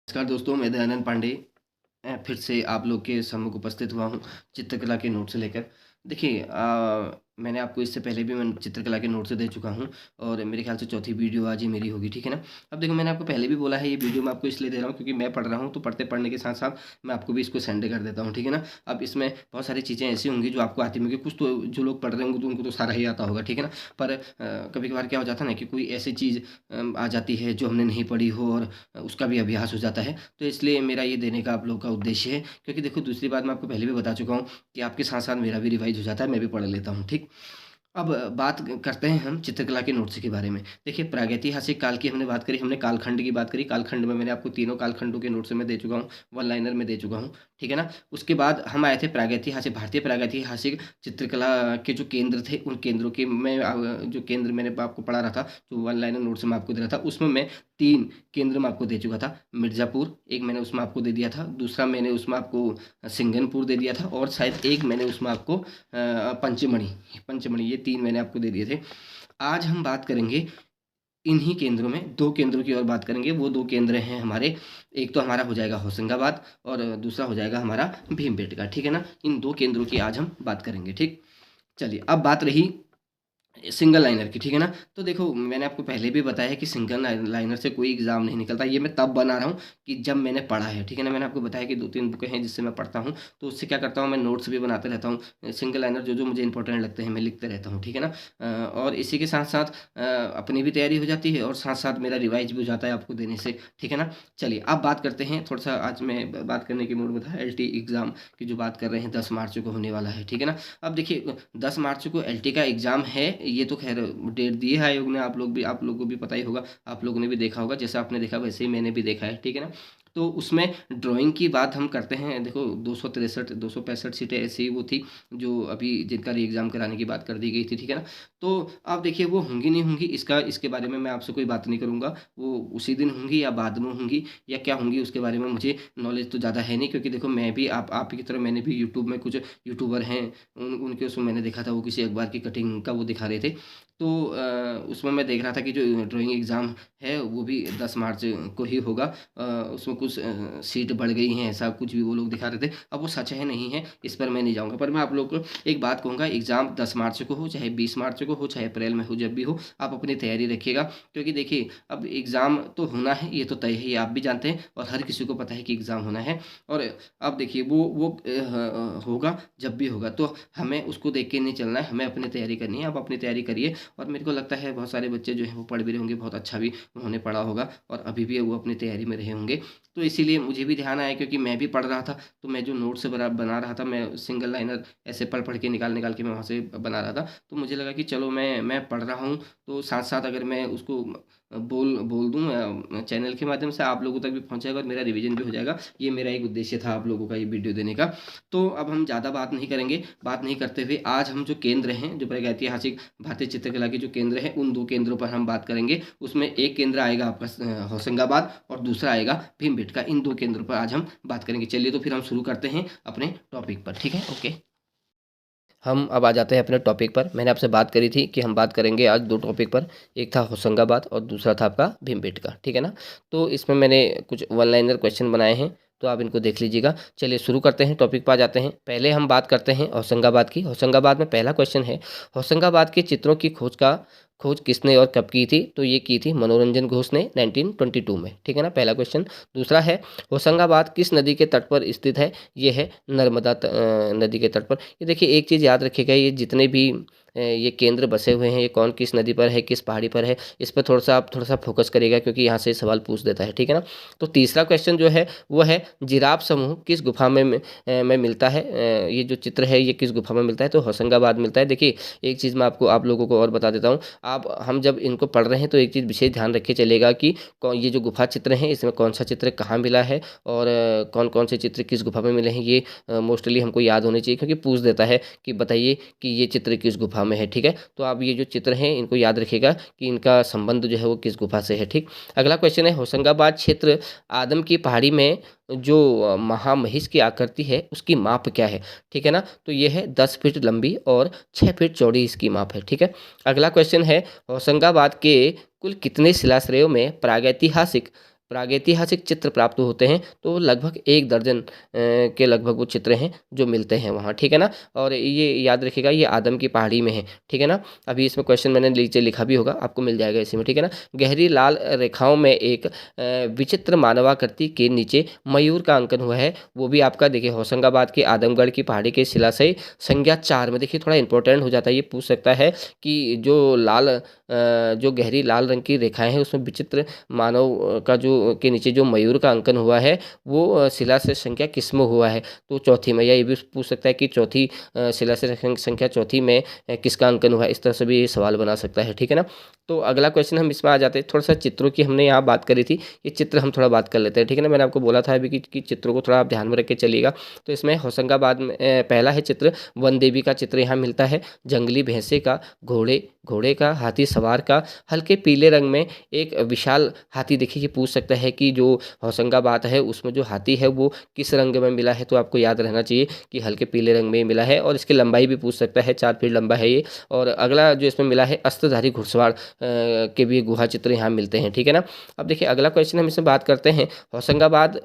नमस्कार दोस्तों, मैं दयानंद पांडे फिर से आप लोग के सम्मुख उपस्थित हुआ हूँ चित्रकला के नोट्स लेकर। देखिए मैंने आपको इससे पहले भी मैं चित्रकला के नोट्स दे चुका हूँ और मेरे ख्याल से चौथी वीडियो आज ये मेरी होगी, ठीक है ना। अब देखो, मैंने आपको पहले भी बोला है, ये वीडियो मैं आपको इसलिए दे रहा हूँ क्योंकि मैं पढ़ रहा हूँ, तो पढ़ने के साथ साथ मैं आपको भी इसको सेंड कर देता हूँ, ठीक है ना। अब इसमें बहुत सारी चीज़ें ऐसी होंगी जो आपको आती होंगी, कुछ तो जो लोग पढ़ रहे होंगे तो उनको तो सारा ही आता होगा, ठीक है ना। पर कभी कभार क्या हो जाता है ना कि कोई ऐसी चीज़ आ जाती है जो हमने नहीं पढ़ी हो और उसका भी अभ्यास हो जाता है। तो इसलिए मेरा ये देने का आप लोग का उद्देश्य है, क्योंकि देखो दूसरी बात मैं आपको पहले भी बता चुका हूँ कि आपके साथ साथ मेरा भी रिवाइज हो जाता है, मैं भी पढ़ लेता हूँ, ठीक। अब बात करते हैं हम चित्रकला के नोट्स के बारे में। देखिए, प्रागैतिहासिक काल की हमने बात करी, हमने कालखंड की बात करी। कालखंड में मैंने आपको तीनों कालखंडों के नोट्स मैं दे चुका हूँ, वन लाइनर में दे चुका हूँ, ठीक है ना। उसके बाद हम आए थे प्रागैतिहासिक, भारतीय प्रागैतिहासिक चित्रकला के जो केंद्र थे, उन केंद्रों के मैं जो केंद्र मैंने आपको पढ़ा रहा था, जो वन लाइनर नोट्स मैं आपको दे रहा था, उसमें मैं 3 केंद्र में आपको दे चुका था। मिर्ज़ापुर एक मैंने उसमें आपको दे दिया था, दूसरा मैंने उसमें आपको सिंगनपुर दे दिया था, और शायद एक मैंने उसमें आपको पंचमढ़ी पंचमढ़ी, ये 3 मैंने आपको दे दिए थे। आज हम बात करेंगे इन्हीं केंद्रों में, 2 केंद्रों की और बात करेंगे। वो 2 केंद्र हैं हमारे, एक तो हमारा हो जाएगा होशंगाबाद और दूसरा हो जाएगा हमारा भीमबेटका, ठीक है ना। इन 2 केंद्रों की आज हम बात करेंगे, ठीक। चलिए, अब बात रही सिंगल लाइनर की, ठीक है ना। तो देखो, मैंने आपको पहले भी बताया है कि सिंगल लाइनर से कोई एग्जाम नहीं निकलता। ये मैं तब बना रहा हूँ कि जब मैंने पढ़ा है, ठीक है ना। मैंने आपको बताया कि 2-3 बुकें हैं जिससे मैं पढ़ता हूँ, तो उससे क्या करता हूँ, मैं नोट्स भी बनाते रहता हूँ। सिंगल लाइनर जो जो मुझे इंपॉर्टेंट लगते हैं मैं लिखते रहता हूँ, ठीक है ना। और इसी के साथ साथ अपनी भी तैयारी हो जाती है और साथ साथ मेरा रिवाइज भी हो जाता है आपको देने से, ठीक है ना। चलिए, अब बात करते हैं, थोड़ा सा आज मैं बात करने के मूड में था एल एग्ज़ाम की, जो बात कर रहे हैं 10 मार्च को होने वाला है, ठीक है ना। अब देखिए, 10 मार्च को एल का एग्ज़ाम है, ये तो खैर डेट दी है आयोग ने, आप लोग को भी पता ही होगा, आप लोगों ने भी देखा होगा, जैसे आपने देखा वैसे ही मैंने भी देखा है, ठीक है ना। तो उसमें ड्राइंग की बात हम करते हैं। देखो, 265 सीटें ऐसी वो थी जो अभी जिनका री एग्ज़ाम कराने की बात कर दी गई थी, ठीक है ना। तो आप देखिए, वो होंगी नहीं होंगी, इसके बारे में मैं आपसे कोई बात नहीं करूँगा। वो उसी दिन होंगी या बाद में होंगी या क्या होंगी, उसके बारे में मुझे नॉलेज तो ज़्यादा है नहीं, क्योंकि देखो मैं भी आप ही की तरह मैंने भी यूट्यूब में कुछ यूट्यूबर हैं, उनके उसमें मैंने देखा था, वो किसी अखबार की कटिंग का वो दिखा रहे थे। तो उसमें मैं देख रहा था कि जो ड्राइंग एग्ज़ाम है वो भी 10 मार्च को ही होगा। उसमें कुछ सीट बढ़ गई हैं, ऐसा कुछ भी वो लोग दिखा रहे थे। अब वो सच है नहीं है, इस पर मैं नहीं जाऊँगा, पर मैं आप लोग को एक बात कहूँगा, एग्ज़ाम 10 मार्च को हो, चाहे 20 मार्च को हो, चाहे अप्रैल में हो, जब भी हो, आप अपनी तैयारी रखिएगा। क्योंकि देखिए, अब एग्ज़ाम तो होना है, ये तो तय है, ये आप भी जानते हैं और हर किसी को पता है कि एग्ज़ाम होना है। और अब देखिए, वो होगा जब भी होगा, तो हमें उसको देख के नहीं चलना है, हमें अपनी तैयारी करनी है। आप अपनी तैयारी करिए, और मेरे को लगता है बहुत सारे बच्चे जो हैं वो पढ़ भी रहे होंगे, बहुत अच्छा भी उन्होंने पढ़ा होगा और अभी भी वो अपनी तैयारी में रहे होंगे। तो इसीलिए मुझे भी ध्यान आया, क्योंकि मैं भी पढ़ रहा था, तो मैं जो नोट्स बना रहा था, मैं सिंगल लाइनर ऐसे पढ़ के निकाल के मैं वहाँ से बना रहा था। तो मुझे लगा कि चलो मैं पढ़ रहा हूँ, तो साथ साथ अगर मैं उसको बोल बोल दूँ चैनल के माध्यम से, आप लोगों तक भी पहुँचेगा और मेरा रिवीजन भी हो जाएगा। ये मेरा एक उद्देश्य था आप लोगों का ये वीडियो देने का। तो अब हम ज़्यादा बात नहीं करेंगे, बात नहीं करते हुए आज हम जो केंद्र हैं, जो प्रागैतिहासिक भारतीय चित्रकला के जो केंद्र हैं, उन 2 केंद्रों पर हम बात करेंगे। उसमें एक केंद्र आएगा आपका होशंगाबाद और दूसरा आएगा भीमबेटका। इन 2 केंद्रों पर आज हम बात करेंगे। चलिए, तो फिर हम शुरू करते हैं अपने टॉपिक पर, ठीक है, ओके। हम अब आ जाते हैं अपने टॉपिक पर। मैंने आपसे बात करी थी कि हम बात करेंगे आज 2 टॉपिक पर, एक था होशंगाबाद और दूसरा था आपका भीमबेटका, ठीक है ना। तो इसमें मैंने कुछ वन लाइनर क्वेश्चन बनाए हैं, तो आप इनको देख लीजिएगा। चलिए शुरू करते हैं, टॉपिक पर आ जाते हैं। पहले हम बात करते हैं होशंगाबाद की। होशंगाबाद में पहला क्वेश्चन है, होशंगाबाद के चित्रों की खोज किसने और कब की थी? तो ये की थी मनोरंजन घोष ने 1922 में, ठीक है ना, पहला क्वेश्चन। दूसरा है, होशंगाबाद किस नदी के तट पर स्थित है? ये है नर्मदा नदी के तट पर। ये देखिए, एक चीज़ याद रखिएगा, ये जितने भी ये केंद्र बसे हुए हैं, ये कौन किस नदी पर है, किस पहाड़ी पर है, इस पर आप थोड़ा सा फोकस करिएगा, क्योंकि यहाँ से सवाल पूछ देता है, ठीक है ना। तो तीसरा क्वेश्चन जो है वो है, जिराफ समूह किस गुफा में मिलता है? ये जो चित्र है ये किस गुफा में मिलता है? तो होशंगाबाद मिलता है। देखिए, एक चीज़ मैं आप लोगों को और बता देता हूँ। हम जब इनको पढ़ रहे हैं तो एक चीज़ विशेष ध्यान रखे चलेगा कि ये जो गुफा चित्र हैं, इसमें कौन सा चित्र कहाँ मिला है और कौन कौन से चित्र किस गुफा में मिले हैं, ये मोस्टली हमको याद होने चाहिए, क्योंकि पूछ देता है कि बताइए कि ये चित्र किस गुफा में है, ठीक है। तो आप ये जो चित्र हैं इनको याद रखिएगा कि इनका संबंध जो है वो किस गुफा से है, ठीक। अगला क्वेश्चन है, होशंगाबाद क्षेत्र आदम की पहाड़ी में जो महामहिष की आकृति है उसकी माप क्या है? ठीक है ना। तो ये है 10 फीट लंबी और 6 फीट चौड़ी इसकी माप है, ठीक है। अगला क्वेश्चन है, होशंगाबाद के कुल कितने शिलाश्रयों में प्रागैतिहासिक प्रागैतिहासिक चित्र प्राप्त होते हैं, तो लगभग 1 दर्जन के लगभग वो चित्र हैं जो मिलते हैं वहाँ, ठीक है ना। और ये याद रखिएगा, ये आदम की पहाड़ी में है, ठीक है ना। अभी इसमें क्वेश्चन मैंने नीचे लिखा भी होगा, आपको मिल जाएगा इसी में, ठीक है ना। गहरी लाल रेखाओं में एक विचित्र मानवाकृति के नीचे मयूर का अंकन हुआ है, वो भी आपका देखिए होशंगाबाद की आदमगढ़ की पहाड़ी के शिलाशय संज्ञा 4 में। देखिए थोड़ा इंपॉर्टेंट हो जाता है, ये पूछ सकता है कि जो गहरी लाल रंग की रेखाएं हैं उसमें विचित्र मानव का जो के नीचे जो मयूर का अंकन हुआ है वो शिलाशय संख्या किस में हुआ है, तो चौथी में। या ये भी पूछ सकता है कि चौथी शिलाशय संख्या चौथी में किसका अंकन हुआ है, इस तरह से भी ये सवाल बना सकता है, ठीक है ना। तो अगला क्वेश्चन हम इसमें आ जाते हैं, थोड़ा सा चित्रों की हमने यहाँ बात करी थी, ये चित्र हम थोड़ा बात कर लेते हैं, ठीक है ना। मैंने आपको बोला था अभी कि चित्रों को थोड़ा आप ध्यान में रख के चलिएगा। तो इसमें होशंगाबाद में पहला है चित्र, वन देवी का चित्र यहाँ मिलता है, जंगली भैंसे का, घोड़े का, हाथी सवार का, हल्के पीले रंग में एक विशाल हाथी। देखिए ये पूछ सकता है कि जो होशंगाबाद है उसमें जो हाथी है वो किस रंग में मिला है, तो आपको याद रहना चाहिए कि हल्के पीले रंग में मिला है। और इसकी लंबाई भी पूछ सकता है, 4 फीट लंबा है ये। और अगला जो इसमें मिला है, अस्त्रधारी घुड़सवार के भी गुहा चित्र यहाँ मिलते हैं, ठीक है ना। अब देखिए अगला क्वेश्चन हम इसमें बात करते हैं, होशंगाबाद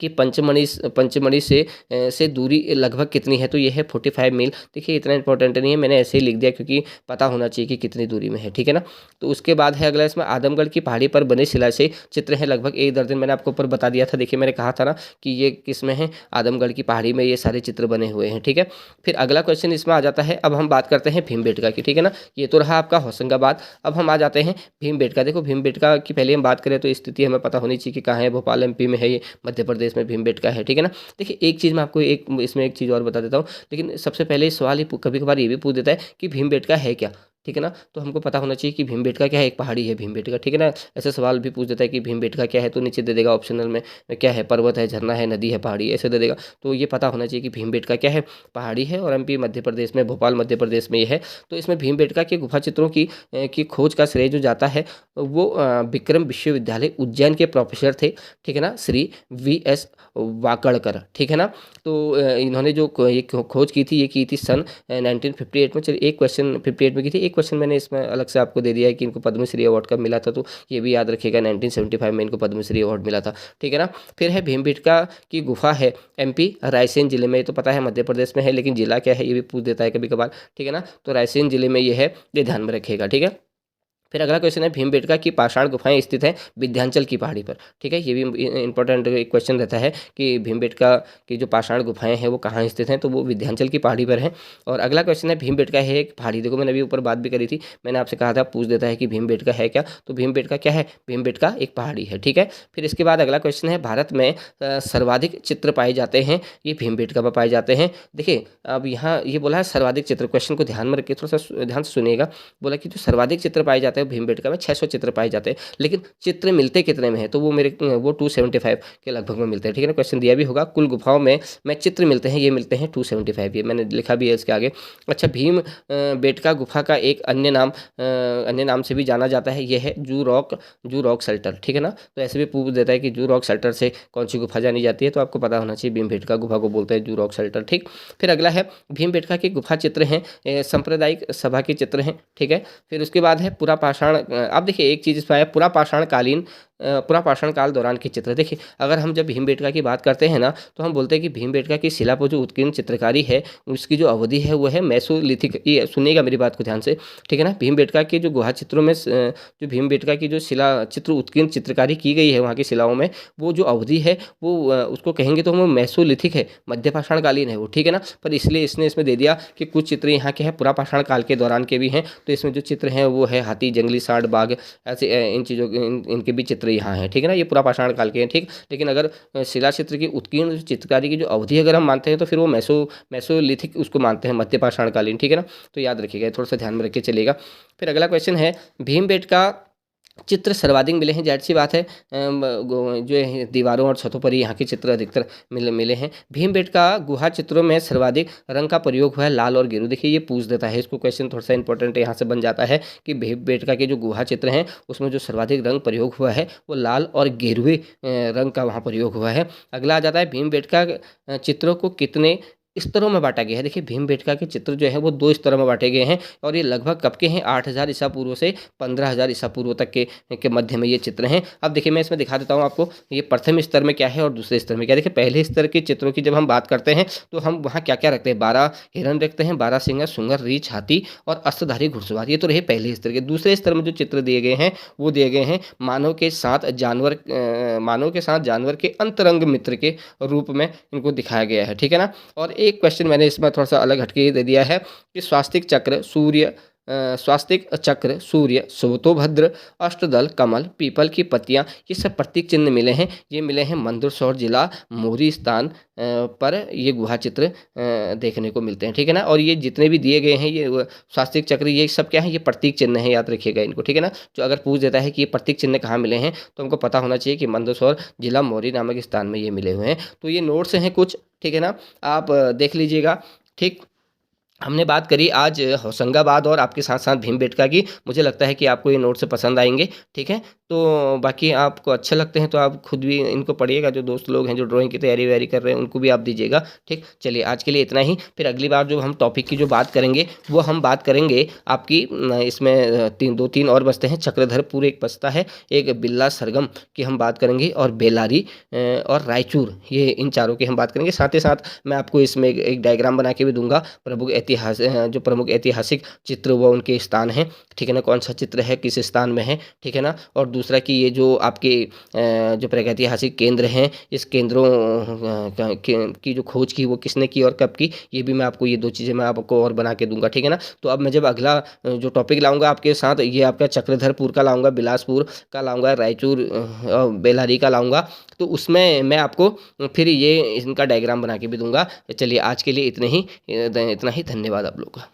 कि पंचमढ़ी से दूरी लगभग कितनी है, तो ये है 45 मील। देखिए इतना इंपॉर्टेंट नहीं है, मैंने ऐसे ही लिख दिया क्योंकि पता होना चाहिए कि कितनी दूरी में है, ठीक है ना। तो उसके बाद है अगला, इसमें आदमगढ़ की पहाड़ी पर बने शिलाशय चित्र हैं लगभग 1 दर्जन। मैंने आपको ऊपर बता दिया था, देखिए मैंने कहा था ना कि ये किस में है, आदमगढ़ की पहाड़ी में ये सारे चित्र बने हुए हैं, ठीक है। फिर अगला क्वेश्चन इसमें आ जाता है, अब हम बात करते हैं भीमबेटका की, ठीक है ना। ये तो रहा आपका होशंगाबाद। अब हम आ जाते हैं भीमबेटका। देखो भीमबेटका की पहले हम बात करें तो स्थिति हमें पता होनी चाहिए कि कहाँ है, भोपाल एमपी में है, ये मध्य प्रदेश में भीमबेटका है, ठीक है ना। देखिए एक चीज़ मैं आपको इसमें एक चीज़ और बता देता हूँ, लेकिन सबसे पहले सवाल ही कभी कभार ये भी पूछ देता है कि भीमबेटका है क्या, ठीक है ना। तो हमको पता होना चाहिए कि भीमबेटका क्या है, एक पहाड़ी है भीमबेटका, ठीक है ना। ऐसे सवाल भी पूछ देता है कि भीमबेटका क्या है, तो नीचे दे देगा ऑप्शनल में क्या है, पर्वत है, झरना है, नदी है, पहाड़ी, ऐसे दे देगा। तो ये पता होना चाहिए कि भीमबेटका क्या है, पहाड़ी है, और एमपी मध्य प्रदेश में, भोपाल मध्य प्रदेश में ये है। तो इसमें भीमबेटका के गुफा चित्रों की खोज का श्रेय जो जाता है वो विक्रम विश्वविद्यालय उज्जैन के प्रोफेसर थे, ठीक है ना, श्री VS वाकड़कर, ठीक है ना। तो इन्होंने जो ये खोज की थी, ये की थी सन 1958 में। चलिए एक क्वेश्चन 58 में की थी, एक क्वेश्चन मैंने इसमें अलग से आपको दे दिया है कि इनको पद्मश्री अवार्ड कब मिला था, तो ये भी याद रखिएगा, 1975 में इनको पद्मश्री अवार्ड मिला था, ठीक है ना। फिर है भीमबेटका की गुफा है MP रायसेन जिले में, ये तो पता है मध्य प्रदेश में है, लेकिन जिला क्या है ये भी पूछ देता है कभी कभार, ठीक है ना। तो रायसेन जिले में ये है, ये ध्यान में रखिएगा, ठीक है। फिर अगला क्वेश्चन है, भीमबेटका की पाषाण गुफाएं स्थित हैं विंध्याचल की पहाड़ी पर, ठीक है। ये भी इंपॉर्टेंट क्वेश्चन रहता है कि भीमबेटका की जो पाषाण गुफाएं हैं वो कहाँ स्थित हैं, तो वो विंध्याचल की पहाड़ी पर हैं। और अगला क्वेश्चन है, भीमबेटका है एक पहाड़ी। देखो मैंने अभी ऊपर बात भी करी थी, मैंने आपसे कहा था पूछ देता है कि भीमबेटका है क्या, तो भीमबेटका क्या है, भीमबेटका एक पहाड़ी है, ठीक है। फिर इसके बाद अगला क्वेश्चन है, भारत में सर्वाधिक चित्र पाए जाते हैं, ये भीमबेटका पर पाए जाते हैं। देखिए अब यहाँ ये बोला है सर्वाधिक चित्र, क्वेश्चन को ध्यान में रखिए, थोड़ा सा ध्यान से सुनिएगा। बोला कि जो सर्वाधिक चित्र पाए जाते हैं भीमबेटका में 600 चित्र पाए जाते हैं, लेकिन चित्र मिलते कितने में है, तो वो 275 के लगभग में मिलते हैं, ठीक है ना। क्वेश्चन दिया भी होगा, कुल गुफाओं में चित्र मिलते हैं, ये मिलते हैं 275, ये मैंने लिखा भी है इसके आगे। अच्छा, भीम बेटका गुफा का एक अन्य नाम से भी जाना जाता है, यह है जू रॉक शेल्टर, ठीक है ना। तो ऐसे भी पूछ देता है कि जू रॉक शेल्टर से कौन सी गुफा जानी जाती है, तो आपको पता होना चाहिए भीमबेटका गुफा को बोलते हैं जू रॉक शेल्टर, ठीक। फिर अगला है, भीमबेटका के गुफा चित्र हैं सांप्रदायिक सभा के चित्र हैं, ठीक है। फिर उसके बाद है पुरा पाषाण। अब देखिए एक चीज़ इसमें है, पुरा पाषाण काल दौरान के चित्र। देखिए अगर हम जब भीमबेटका की बात करते हैं ना, तो हम बोलते हैं कि भीमबेटका की शिला पर जो उत्कीर्ण चित्रकारी है उसकी जो अवधि है वो है मेसोलिथिक। ये सुनिएगा मेरी बात को ध्यान से, ठीक है ना। भीमबेटका के जो गुहा चित्रों में जो भीमबेटका की जो शिला चित्र उत्कीर्ण चित्रकारी की गई है वहाँ की शिलाओं में, वो जो अवधि है वो उसको कहेंगे तो वो मेसोलिथिक है, मध्य पाषाण कालीन है वो, ठीक है ना। पर इसलिए इसने इसमें दे दिया कि कुछ चित्र यहाँ के हैं पुरा पाषाण काल के दौरान के भी हैं, तो इसमें जो चित्र हैं वो है हाथी, जंगली सांड, बाघ, ऐसे इन चीज़ों इनके भी चित्र यहाँ हैं, ठीक है ना। ये पूरा पाषाण काल के हैं, ठीक। लेकिन अगर शिला चित्र की उत्कीर्ण चित्रकारी की जो अवधि अगर हम मानते हैं तो फिर वो मेसोलिथिक उसको मानते हैं, मध्य पाषाण कालीन, ठीक है ना। तो याद रखिएगा, थोड़ा सा ध्यान में रख के चलिएगा। फिर अगला क्वेश्चन है, भीमबेटका चित्र सर्वाधिक मिले हैं, जाहिर सी बात है जो है दीवारों और छतों पर ही यहाँ के चित्र अधिकतर मिले हैं। भीमबेटका गुहा चित्रों में सर्वाधिक रंग का प्रयोग हुआ है, लाल और गेरू। देखिए ये पूछ देता है, इसको क्वेश्चन थोड़ा सा इंपॉर्टेंट यहाँ से बन जाता है कि भीमबेटका के जो गुहा चित्र हैं उसमें जो सर्वाधिक रंग प्रयोग हुआ है वो लाल और गेरुए रंग का वहाँ प्रयोग हुआ है। अगला आ जाता है, भीमबेटका चित्रों को कितने स्तरों में बाँटा गया है। देखिए भीमबेटका के चित्र जो है वो 2 स्तरों में बाँटे गए हैं और ये लगभग कब के हैं 8000 ईसा पूर्व से 15000 ईसा पूर्व तक के मध्य में ये चित्र हैं। अब देखिए मैं इसमें दिखा देता हूँ आपको, ये प्रथम स्तर में क्या है और दूसरे स्तर में क्या है। देखिए पहले स्तर के चित्रों की जब हम बात करते हैं तो हम वहाँ क्या-क्या रखते हैं, 12 हिरण रखते हैं, 12 सिंह, सुंगर, रीछ, हाथी और अस्त्रधारी घुड़सवार, ये तो रहे पहले स्तर के। दूसरे स्तर में जो चित्र दिए गए हैं वो दिए गए हैं मानव के साथ जानवर के अंतरंग मित्र के रूप में इनको दिखाया गया है, ठीक है ना। और एक क्वेश्चन मैंने इसमें थोड़ा सा अलग हटके दे दिया है कि स्वास्तिक चक्र, सूर्य, सुवतोभद्र, अष्टदल, कमल, पीपल की पत्तियां, ये सब प्रतीक चिन्ह मिले हैं। ये मिले हैं मंदसौर जिला मोरी स्थान पर ये गुहा चित्र देखने को मिलते हैं, ठीक है ना। और ये जितने भी दिए गए हैं ये स्वास्तिक चक्र, ये सब क्या है, ये प्रतीक चिन्ह है, याद रखिएगा इनको, ठीक है ना। जो अगर पूछ देता है कि ये प्रतीक चिन्ह कहाँ मिले हैं तो हमको पता होना चाहिए कि मंदसौर जिला मोरी नामक स्थान में ये मिले हुए हैं। तो ये नोट्स हैं कुछ, ठीक है ना, आप देख लीजिएगा। ठीक, हमने बात करी आज होशंगाबाद और आपके साथ साथ भीमबेटका की। मुझे लगता है कि आपको ये नोट्स पसंद आएंगे, ठीक है। तो बाकी आपको अच्छे लगते हैं तो आप खुद भी इनको पढ़िएगा, जो दोस्त लोग हैं जो ड्राइंग की तैयारी वैयारी कर रहे हैं उनको भी आप दीजिएगा, ठीक। चलिए आज के लिए इतना ही, फिर अगली बार जो हम टॉपिक की जो बात करेंगे वो हम बात करेंगे आपकी इसमें दो तीन और बचते हैं, चक्रधरपुर एक बचता है, एक बिल्ला सरगम की हम बात करेंगे और बेलारी और रायचूर, ये इन चारों की हम बात करेंगे। साथ ही साथ मैं आपको इसमें एक डायग्राम बना के भी दूंगा, जो प्रमुख ऐतिहासिक चित्र वो उनके स्थान हैं, ठीक है ना, कौन सा चित्र है किस स्थान में है, ठीक है ना। और दूसरा कि ये जो आपके जो प्रागैतिहासिक केंद्र हैं, इस केंद्रों की जो खोज की वो किसने की और कब की, ये भी मैं आपको, ये दो चीज़ें मैं आपको और बना के दूंगा, ठीक है ना। तो अब मैं जब अगला जो टॉपिक लाऊंगा आपके साथ, ये आपका चक्रधरपुर का लाऊंगा, बिलासपुर का लाऊंगा, रायचूर बेलारी का लाऊंगा, तो उसमें मैं आपको फिर ये इनका डायग्राम बना के भी दूंगा। चलिए आज के लिए इतना ही, धन्यवाद आप लोग का।